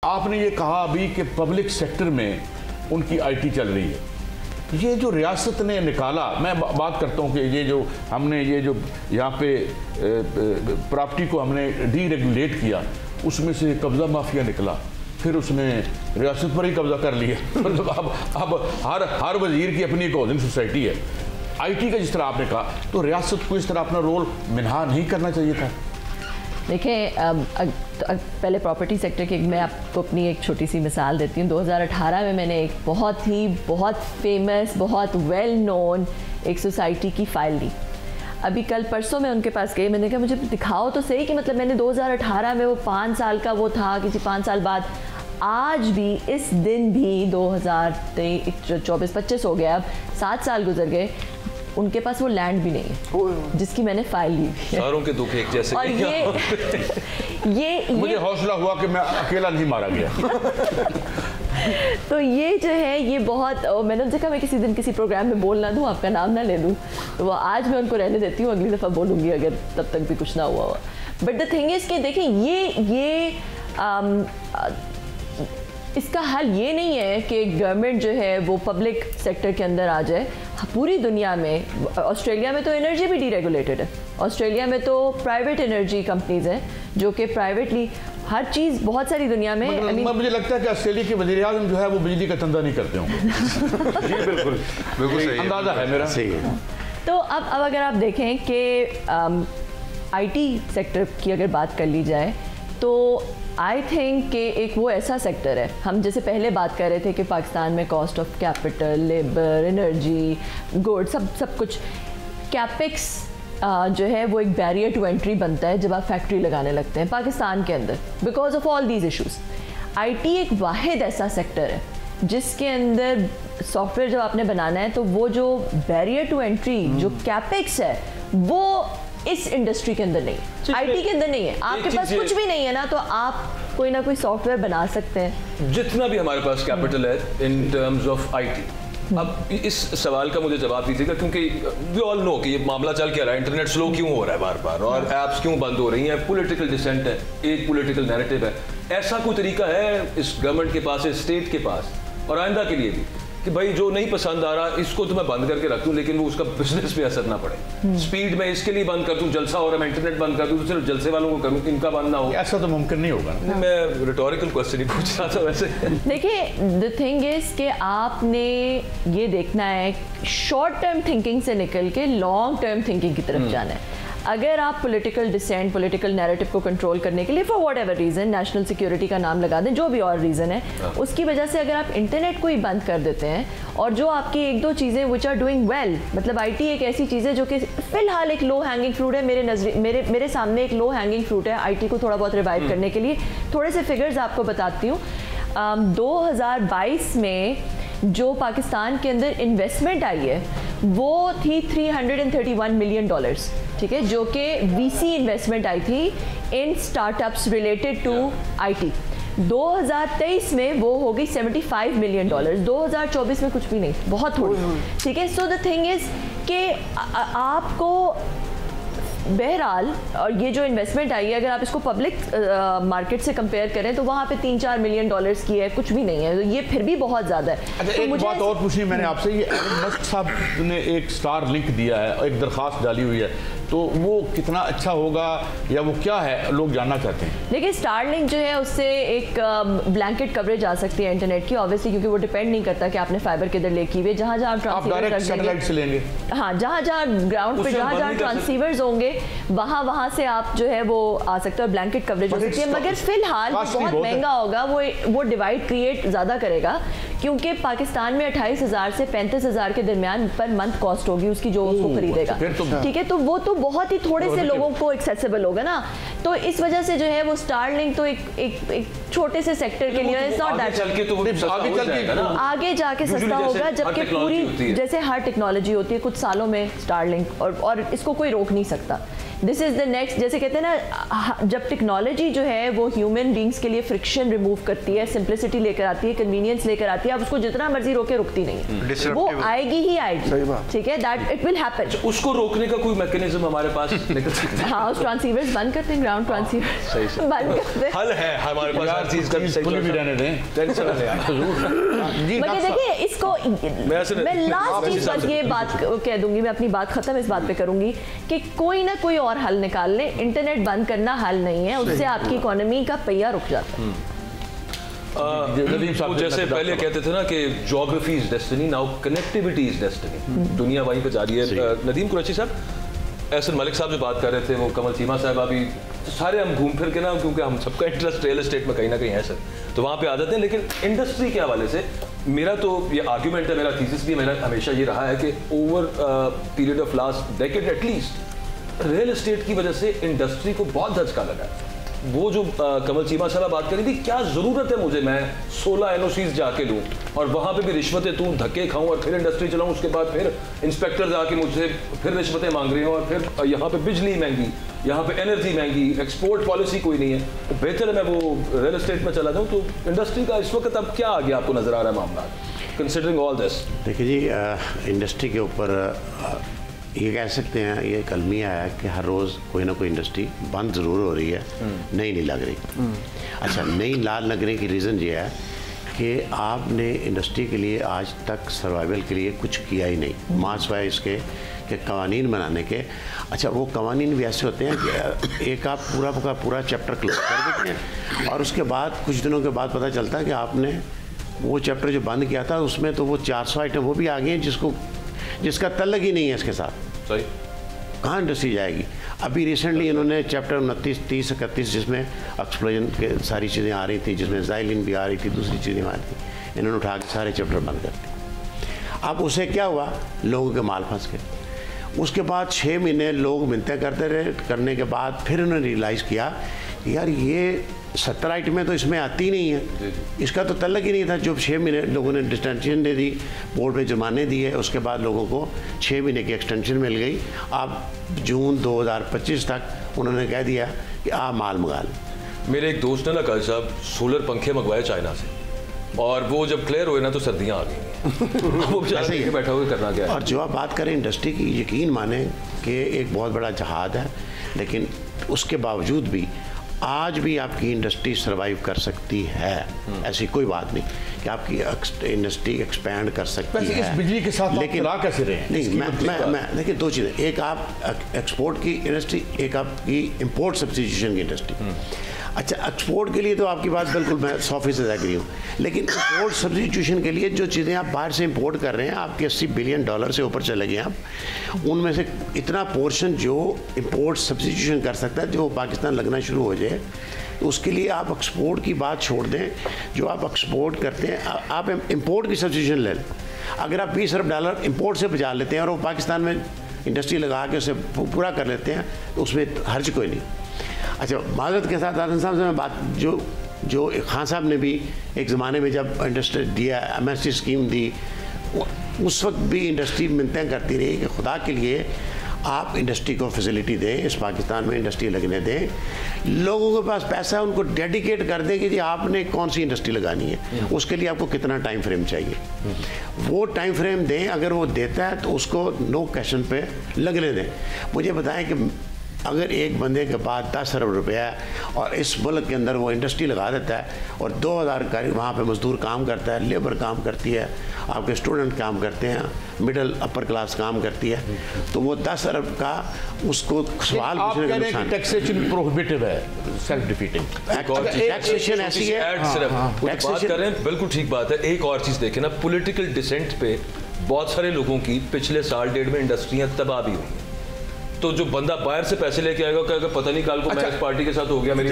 आपने ये कहा अभी कि पब्लिक सेक्टर में उनकी आईटी चल रही है। ये जो रियासत ने निकाला, मैं बात करता हूँ कि ये जो हमने यहाँ पे प्रॉपर्टी को हमने डीरेगुलेट किया, उसमें से कब्जा माफिया निकला, फिर उसने रियासत पर ही कब्जा कर लिया। मतलब अब हर वजीर की अपनी एक हाउसिंग सोसाइटी है। आईटी का जिस तरह आपने कहा, तो रियासत को इस तरह अपना रोल मिनहा नहीं करना चाहिए था। देखिए, पहले प्रॉपर्टी सेक्टर की मैं आपको अपनी एक छोटी सी मिसाल देती हूँ। 2018 में मैंने एक बहुत फेमस, बहुत वेल नोन एक सोसाइटी की फाइल ली। अभी कल परसों मैं उनके पास गई, मैंने कहा मुझे दिखाओ तो सही कि मतलब मैंने 2018 में वो 5 साल का वो था, किसी 5 साल बाद आज भी इस दिन भी 2024-25 हो गया, अब 7 साल गुजर गए, उनके पास वो लैंड भी नहीं है जिसकी मैंने फाइल ली है। सारों के दुख एक जैसे। और ये मुझे हौसला हुआ कि मैं अकेला नहीं मारा गया। तो ये जो है ये बहुत, मैंने उनसे कहा मैं किसी दिन किसी प्रोग्राम में बोल ना दूँ, आपका नाम ना ले दूँ, तो वो आज मैं उनको रहने देती हूँ, अगली दफ़ा बोलूँगी अगर तब तक भी कुछ ना हुआ। बट द थिंग इज़ कि देखिए ये इसका हल ये नहीं है कि गवर्नमेंट जो है वो पब्लिक सेक्टर के अंदर आ जाए। पूरी दुनिया में, ऑस्ट्रेलिया में तो एनर्जी भी डीरेगुलेटेड है, ऑस्ट्रेलिया में तो प्राइवेट एनर्जी कंपनीज हैं जो कि प्राइवेटली हर चीज़, बहुत सारी दुनिया में मुझे लगता है कि ऑस्ट्रेलिया के वज़ीर आज़म जो है वो बिजली का धंधा नहीं करते होंगे। जी बिल्कुल सही अंदाज़ा है मेरा। सही है। तो अब अगर आप देखें कि आईटी सेक्टर की अगर बात कर ली जाए तो आई थिंक कि एक वो ऐसा सेक्टर है, हम जैसे पहले बात कर रहे थे कि पाकिस्तान में cost of capital, labour, energy, good, सब कुछ, कैपेक्स जो है वो एक बैरियर टू एंट्री बनता है जब आप फैक्ट्री लगाने लगते हैं पाकिस्तान के अंदर, because of all these issues. IT एक वाहिद ऐसा सेक्टर है जिसके अंदर सॉफ्टवेयर जब आपने बनाना है तो वो जो बैरियर टू एंट्री, जो कैपेक्स है, वो इस इंडस्ट्री के अंदर नहीं है, आईटी के अंदर नहीं है। आपके पास कुछ भी नहीं है ना, तो आप कोई ना कोई सॉफ्टवेयर बना सकते हैं। जितना भी हमारे पास कैपिटल है इन टर्म्स ऑफ आईटी। अब इस सवाल का मुझे जवाब दीजिएगा, क्योंकि वी ऑल नो कि ये मामला चल क्या रहा है, इंटरनेट स्लो क्यों हो रहा है बार बार, और एप्स क्यों बंद हो रही हैं, पॉलिटिकल डिसेंट है, एक पॉलिटिकल नैरेटिव है। ऐसा कोई तरीका है इस गवर्नमेंट के पास, इस स्टेट के पास, और आइंदा के लिए भी, कि भाई जो नहीं पसंद आ रहा इसको तो मैं बंद करके रख दूं लेकिन वो उसका बिजनेस पे असर ना पड़े। स्पीड में इसके लिए बंद कर दूं, जलसा हो रहा है मैं इंटरनेट बंद कर दूं तो सिर्फ जलसे वालों को करूं, इनका बंद ना हो। ऐसा तो मुमकिन नहीं होगा ना। मैं रिटोरिकल क्वेश्चन ही पूछ रहा था वैसे। देखिए, द थिंग इज कि आपने ये देखना है शॉर्ट टर्म थिंकिंग से निकल के लॉन्ग टर्म थिंकिंग की तरफ जाना है। अगर आप पॉलिटिकल डिसेंट, पॉलिटिकल नैरेटिव को कंट्रोल करने के लिए for what ever reason, national security का नाम लगा दें, जो भी और रीज़न है, उसकी वजह से अगर आप इंटरनेट को ही बंद कर देते हैं, और जो आपकी एक दो चीज़ें विच आर डूइंग वेल, मतलब आईटी एक ऐसी चीज़ है जो कि फ़िलहाल एक लो हैंगिंग फ्रूट है, मेरे सामने एक लो हैंगिंग फ्रूट है आईटी को थोड़ा बहुत रिवाइव करने के लिए। थोड़े से फिगर्स आपको बताती हूँ। 2022 में जो पाकिस्तान के अंदर इन्वेस्टमेंट आई है वो थी $331 मिलियन, ठीक है, जो कि वीसी इन्वेस्टमेंट आई थी in startups related to IT. 2023 में वो हो गई $75 मिलियन, 2024 में कुछ भी नहीं, बहुत थोड़ी, ठीक है। सो द थिंग इज कि आपको बहरहाल, और ये जो इन्वेस्टमेंट आई है अगर आप इसको पब्लिक मार्केट से कंपेयर करें तो वहाँ पे $3-4 मिलियन की है, कुछ भी नहीं है, तो ये फिर भी बहुत ज़्यादा है। अच्छा, तो एक बात और पूछनी मैंने आपसे, ये एलन मस्क साहब ने एक स्टार लिंक दिया है, एक दरख्वास्त डाली हुई है, तो वो कितना अच्छा होगा या वो क्या है, लोग जानना चाहते हैं। देखिए, स्टार लिंक जो है उससे एक ब्लैंकेट कवरेज आ सकती है इंटरनेट की, ऑब्वियसली, क्योंकि वो डिपेंड नहीं करता कि आपने फाइबर किधर ले की हुई है, जहाँ जहाँ सैटेलाइट से लेंगे, हाँ, जहाँ ग्राउंड पे जहाँ ट्रांसीवर्स होंगे वहाँ से आप जो है वो आ सकते हैं, ब्लैंकेट कवरेज हो सकती है। मगर फिलहाल बहुत महंगा होगा, वो डिवाइड क्रिएट ज़्यादा करेगा, क्योंकि पाकिस्तान में 28,000 से 35,000 के दरमियान पर मंथ कॉस्ट होगी उसकी, जो उसको खरीदेगा, ठीक है। तो वो तो बहुत ही थोड़े से लोगों को एक्सेसिबल होगा ना, तो इस वजह से जो है वो स्टारलिंक तो एक छोटे से सेक्टर के लिए इट्स नॉट दैट, आगे जाके सस्ता होगा, जबकि पूरी जैसे हर टेक्नोलॉजी होती है कुछ सालों में स्टारलिंक, और इसको कोई रोक नहीं सकता। दिस इज द नेक्स्ट, जैसे कहते हैं ना, जब टेक्नोलॉजी जो है वो ह्यूमन बींग्स के लिए फ्रिक्शन रिमूव करती है, सिंप्लिसिटी लेकर आती है, कन्वीनियंस लेकर आती है, आप उसको जितना मर्जी रोके रुकती नहीं है, वो आएगी ही आएगी, ठीक है, दैट इट विल हैपन। उसको रोकने का कोई मैकेनिज्म हमारे पास निकल सकता है? हाँ, उस ट्रांसीवर्स बंद करते हैं, ग्राउंड ट्रांसीवर्स बंद करते हैं, हल है हमारे पास हर चीज का। खुली भी रहने दें, टेंशन ना लें जी। मगर देखिए इसको, मैं लास्ट चीज पर ये बात कह दूंगी, मैं अपनी बात खत्म इस बात पे करूंगी कि कोई ना कोई और हल निकाल ले, इंटरनेट बंद करना हल नहीं है, उससे आपकी इकोनॉमी का पहिया रुक जाता है। तो जैसे पहले कहते थे ना कि geography is destiny, now connectivity is destiny, दुनिया वहीं पे जा रही है। नदीम कुरैशी साहब, एहसन मलिक साहब जो बात कर रहे थे, वो कमल चीमा साहब, अभी सारे हम घूम फिर के ना, क्योंकि हम सबका इंटरेस्ट रियल एस्टेट में कहीं ना कहीं है सर, तो वहाँ पे आ जाते हैं। लेकिन इंडस्ट्री के हवाले से मेरा तो ये आर्ग्यूमेंट है, मेरा थीसिस भी मेरा हमेशा ये रहा है कि over period of last decade at least real estate की वजह से इंडस्ट्री को बहुत धचका लगा है। वो जो कमल चीमा साहब बात करी थी, क्या जरूरत है मुझे मैं 16 NOCs जाके लूँ और वहाँ पे भी रिश्वतें दूँ, धक्के खाऊँ और फिर इंडस्ट्री चलाऊँ, उसके बाद फिर इंस्पेक्टर आके मुझसे फिर रिश्वतें मांग रहे हैं, और फिर यहाँ पे बिजली महंगी, यहाँ पे एनर्जी महंगी, एक्सपोर्ट पॉलिसी कोई नहीं है, तो बेहतर है मैं वो रियल एस्टेट में चला जाऊँ। तो इंडस्ट्री का इस वक्त अब क्या आगे आपको नजर आ रहा है मामला, कंसिडरिंग ऑल दिस? देखिए जी, इंडस्ट्री के ऊपर ये कह सकते हैं, ये कलमिया है कि हर रोज़ कोई ना कोई इंडस्ट्री बंद ज़रूर हो रही है, नई नहीं लग रही। अच्छा, नई ना लगने की रीज़न ये है कि आपने इंडस्ट्री के लिए आज तक सर्वाइवल के लिए कुछ किया ही नहीं, मासवाए इसके कि कवानीन बनाने के। अच्छा, वो कवानीन भी ऐसे होते हैं कि एक आप पूरा का पूरा चैप्टर क्लोज कर देते हैं और उसके बाद कुछ दिनों के बाद पता चलता है कि आपने वो चैप्टर जो बंद किया था उसमें तो वो 400 आइटम वो भी आ गए हैं जिसका तल्लक ही नहीं है इसके साथ। सही, कहाँ इंडस्ट्री जाएगी? अभी रिसेंटली इन्होंने चैप्टर 29, 30, 31 जिसमें एक्सप्लोजन के सारी चीज़ें आ रही थी, जिसमें ज़ाइलिन भी आ रही थी, दूसरी चीज़ें आ रही थी, इन्होंने उठा के सारे चैप्टर बंद कर दिए। अब उसे क्या हुआ, लोगों के माल फंस गए। उसके बाद 6 महीने लोग मिन्नतें करते रहे, करने के बाद फिर उन्होंने रियलाइज़ किया कि यार ये 70 आइटमें तो इसमें आती नहीं है, इसका तो तल्लक ही नहीं था। जो 6 महीने लोगों ने डिस्टेंशन दे दी, बोर्ड पे जुर्माने दिए, उसके बाद लोगों को 6 महीने की एक्सटेंशन मिल गई। अब जून 2025 तक उन्होंने कह दिया कि आप माल मंगा लें। मेरे एक दोस्त ने ना कल साहब सोलर पंखे मंगवाए चाइना से, और वो जब क्लियर हुए ना तो सर्दियाँ आ गई। वो ऐसे ही बैठा हुआ करना क्या है। और जो आप बात करें इंडस्ट्री की, यकीन माने कि एक बहुत बड़ा जहाद है, लेकिन उसके बावजूद भी आज भी आपकी इंडस्ट्री सरवाइव कर सकती है। ऐसी कोई बात नहीं कि आपकी इंडस्ट्री एक्सपैंड कर सकती है। इस बिजली के साथ लेकिन कैसे रहे? नहीं, मैं देखिए 2 चीज़ें, एक आप एक्सपोर्ट की इंडस्ट्री, एक आपकी इंपोर्ट सब्स्टिट्यूशन की इंडस्ट्री। अच्छा, एक्सपोर्ट के लिए तो आपकी बात बिल्कुल मैं 100% एग्री हूँ, लेकिन इंपोर्ट सब्स्टिट्यूशन के लिए जो चीज़ें आप बाहर से इंपोर्ट कर रहे हैं, आपके $80 बिलियन से ऊपर चले गए आप, उनमें से इतना पोर्शन जो इंपोर्ट सब्स्टिट्यूशन कर सकता है, जो पाकिस्तान लगना शुरू हो जाए, तो उसके लिए आप एक्सपोर्ट की बात छोड़ दें। जो आप एक्सपोर्ट करते हैं, आप इंपोर्ट की सब्स्टिट्यूशन ले लें। अगर आप $20 अरब इंपोर्ट से बचा लेते हैं और वो पाकिस्तान में इंडस्ट्री लगा के उसे पूरा कर लेते हैं, तो उसमें हर्ज कोई नहीं। अच्छा, माजरत के साथ आजम साहब से मैं बात, जो खान साहब ने भी एक ज़माने में जब इंडस्ट्री दिया, MST स्कीम दी, उस वक्त भी इंडस्ट्री मिन्नतें करती रही कि खुदा के लिए आप इंडस्ट्री को फैसिलिटी दें, इस पाकिस्तान में इंडस्ट्री लगने दें, लोगों के पास पैसा है उनको डेडिकेट कर दें कि जी आपने कौन सी इंडस्ट्री लगानी है, उसके लिए आपको कितना टाइम फ्रेम चाहिए, वो टाइम फ्रेम दें। अगर वो देता है तो उसको नो क्वेश्चन पे लगने दें। मुझे बताएं कि अगर एक बंदे के पास 10 अरब रुपया है और इस मुल्क के अंदर वो इंडस्ट्री लगा देता है और 2000 का वहाँ पे मजदूर काम करता है, लेबर काम करती है, आपके स्टूडेंट काम करते हैं, मिडिल अपर क्लास काम करती है, तो वो 10 अरब का उसको सवाल पूछने का नुकसान। टैक्सेशन प्रोहिबिटिव है, सेल्फ डिफीटिंग टैक्सेशन ऐसी है। बात कर रहे हैं, बिल्कुल ठीक बात है। एक और चीज़ देखें ना, पॉलिटिकल डिसेंट पे बहुत सारे लोगों की पिछले साल डेढ़ में इंडस्ट्रियाँ तबाह भी हुई। तो जो बंदा बाहर से पैसे लेके आएगा, कहेगा पता नहीं कल को मैं इस पार्टी के साथ हो गया मेरी